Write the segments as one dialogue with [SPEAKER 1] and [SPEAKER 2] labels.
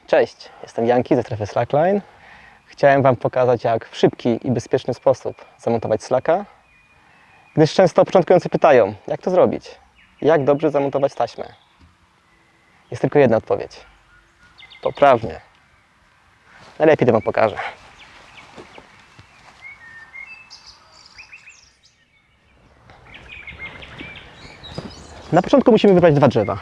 [SPEAKER 1] Cześć, jestem Janki ze strefy Slackline. Chciałem Wam pokazać, jak w szybki i bezpieczny sposób zamontować slacka, gdyż często początkujący pytają, jak to zrobić? Jak dobrze zamontować taśmę? Jest tylko jedna odpowiedź. Poprawnie. Najlepiej to Wam pokażę. Na początku musimy wybrać dwa drzewa.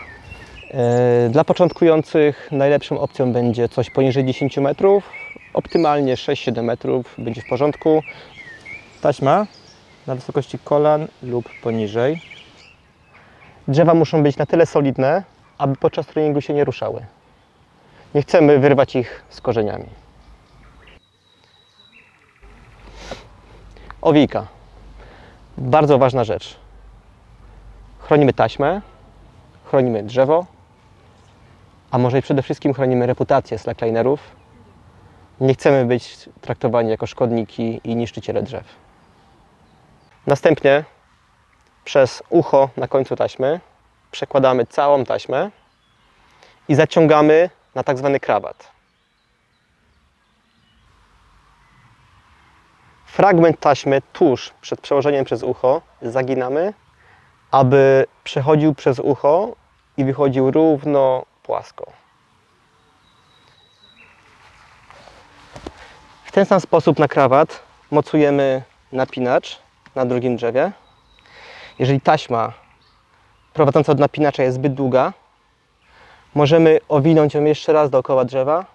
[SPEAKER 1] Dla początkujących najlepszą opcją będzie coś poniżej 10 metrów, optymalnie 6-7 metrów będzie w porządku. Taśma na wysokości kolan lub poniżej. Drzewa muszą być na tyle solidne, aby podczas treningu się nie ruszały. Nie chcemy wyrwać ich z korzeniami. Owijka. Bardzo ważna rzecz. Chronimy taśmę, chronimy drzewo, a może i przede wszystkim chronimy reputację slacklinerów. Nie chcemy być traktowani jako szkodniki i niszczyciele drzew. Następnie przez ucho na końcu taśmy przekładamy całą taśmę i zaciągamy na tak zwany krawat. Fragment taśmy tuż przed przełożeniem przez ucho zaginamy, aby przechodził przez ucho i wychodził równo, płasko. W ten sam sposób na krawat mocujemy napinacz na drugim drzewie. Jeżeli taśma prowadząca od napinacza jest zbyt długa, możemy owinąć ją jeszcze raz dookoła drzewa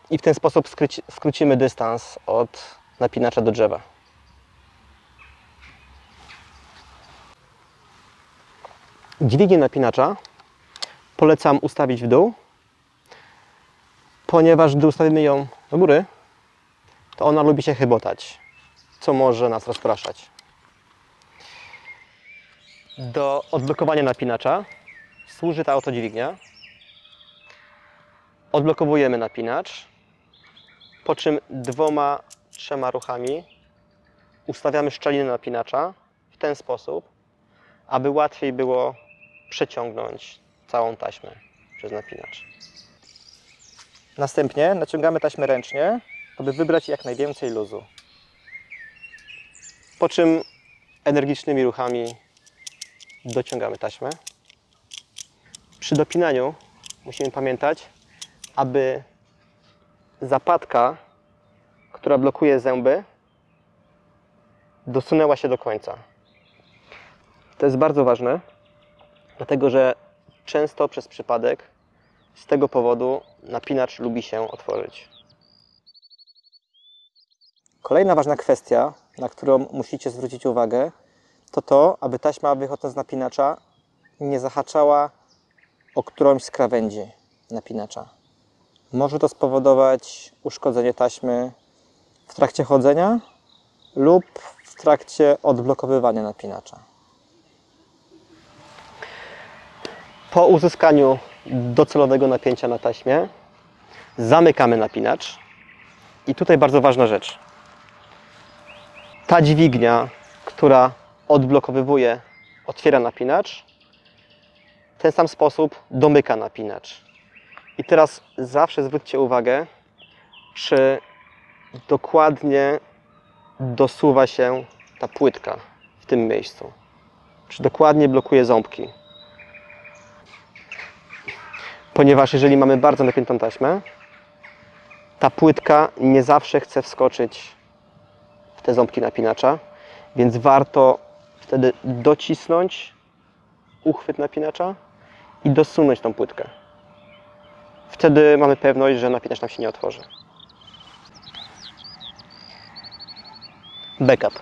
[SPEAKER 1] i w ten sposób skrócimy dystans od napinacza do drzewa. Dźwignię napinacza polecam ustawić w dół, ponieważ gdy ustawimy ją do góry, to ona lubi się chybotać, co może nas rozpraszać. Do odblokowania napinacza służy ta oto dźwignia. Odblokowujemy napinacz, po czym 2-3 ruchami ustawiamy szczelinę napinacza w ten sposób, aby łatwiej było przeciągnąć całą taśmę przez napinacz. Następnie naciągamy taśmę ręcznie, aby wybrać jak najwięcej luzu. Po czym energicznymi ruchami dociągamy taśmę. Przy dopinaniu musimy pamiętać, aby zapadka, która blokuje zęby, dosunęła się do końca. To jest bardzo ważne, dlatego że często przez przypadek z tego powodu napinacz lubi się otworzyć. Kolejna ważna kwestia, na którą musicie zwrócić uwagę, to to, aby taśma wychodząc z napinacza nie zahaczała o którąś z krawędzi napinacza. Może to spowodować uszkodzenie taśmy w trakcie chodzenia lub w trakcie odblokowywania napinacza. Po uzyskaniu docelowego napięcia na taśmie zamykamy napinacz i tutaj bardzo ważna rzecz. Ta dźwignia, która odblokowywuje, otwiera napinacz, w ten sam sposób domyka napinacz. I teraz zawsze zwróćcie uwagę, czy dokładnie dosuwa się ta płytka w tym miejscu. Czy dokładnie blokuje ząbki. Ponieważ jeżeli mamy bardzo napiętą taśmę, ta płytka nie zawsze chce wskoczyć w te ząbki napinacza, więc warto wtedy docisnąć uchwyt napinacza i dosunąć tą płytkę. Wtedy mamy pewność, że napinacz nam się nie otworzy. Backup.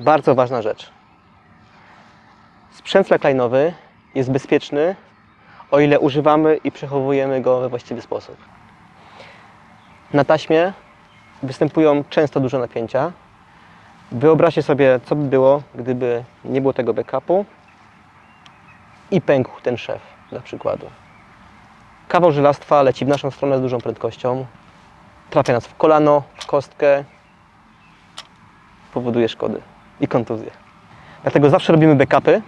[SPEAKER 1] Bardzo ważna rzecz. Sprzęt slackline'owy jest bezpieczny, o ile używamy i przechowujemy go we właściwy sposób. Na taśmie występują często duże napięcia. Wyobraźcie sobie, co by było, gdyby nie było tego backupu i pękł ten szef, dla przykładu. Kawał żelastwa leci w naszą stronę z dużą prędkością, trafia nas w kolano, w kostkę, powoduje szkody i kontuzje. Dlatego zawsze robimy backupy.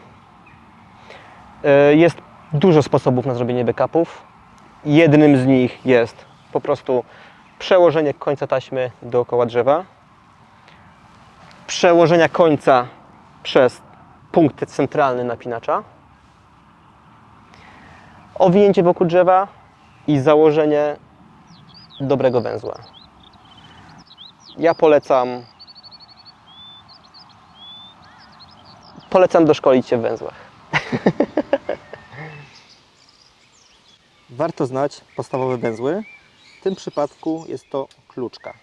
[SPEAKER 1] Jest dużo sposobów na zrobienie backupów. Jednym z nich jest po prostu przełożenie końca taśmy dookoła drzewa, przełożenia końca przez punkt centralny napinacza, owinięcie wokół drzewa i założenie dobrego węzła. Ja polecam doszkolić się w węzłach. Warto znać podstawowe węzły. W tym przypadku jest to kluczka.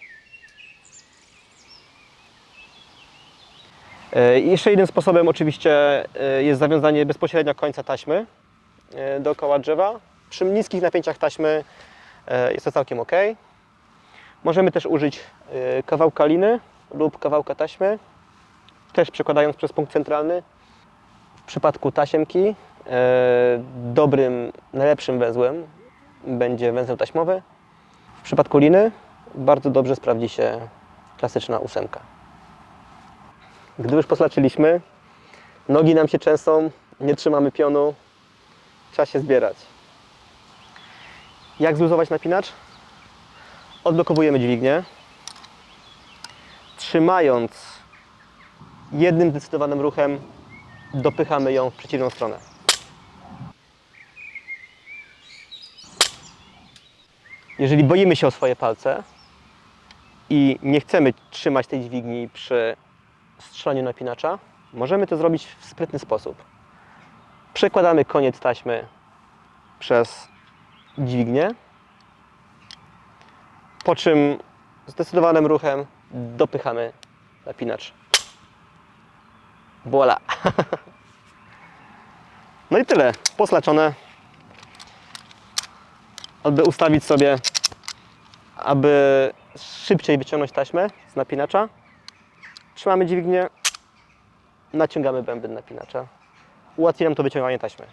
[SPEAKER 1] Jeszcze jednym sposobem oczywiście jest zawiązanie bezpośrednio końca taśmy dookoła drzewa. Przy niskich napięciach taśmy jest to całkiem ok. Możemy też użyć kawałka liny lub kawałka taśmy, też przekładając przez punkt centralny. W przypadku tasiemki dobrym, najlepszym węzłem będzie węzeł taśmowy. W przypadku liny bardzo dobrze sprawdzi się klasyczna 8. Gdy już poslaczyliśmy, nogi nam się trzęsą, nie trzymamy pionu, trzeba się zbierać. Jak zluzować napinacz? Odblokowujemy dźwignię, trzymając jednym zdecydowanym ruchem dopychamy ją w przeciwną stronę. Jeżeli boimy się o swoje palce i nie chcemy trzymać tej dźwigni przy strzelaniu napinacza, możemy to zrobić w sprytny sposób. Przekładamy koniec taśmy przez dźwignię, po czym zdecydowanym ruchem dopychamy napinacz. Voila! No i tyle. Poslaczone. Aby ustawić sobie, aby szybciej wyciągnąć taśmę z napinacza, trzymamy dźwignię, naciągamy bęben napinacza. Ułatwi nam to wyciąganie taśmy.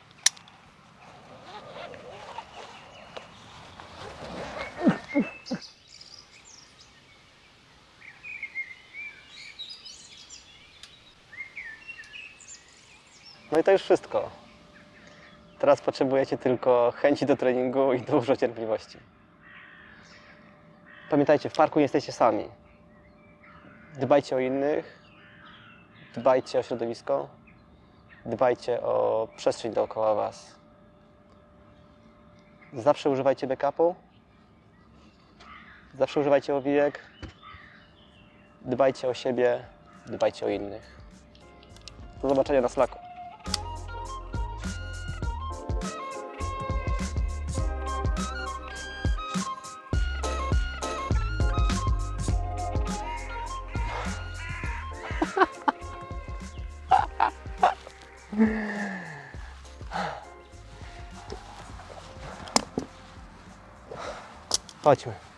[SPEAKER 1] No i to już wszystko. Teraz potrzebujecie tylko chęci do treningu i dużo cierpliwości. Pamiętajcie, w parku nie jesteście sami. Dbajcie o innych, dbajcie o środowisko, dbajcie o przestrzeń dookoła Was. Zawsze używajcie backupu, zawsze używajcie owijek, dbajcie o siebie, dbajcie o innych. Do zobaczenia na Slacku. Chodźmy.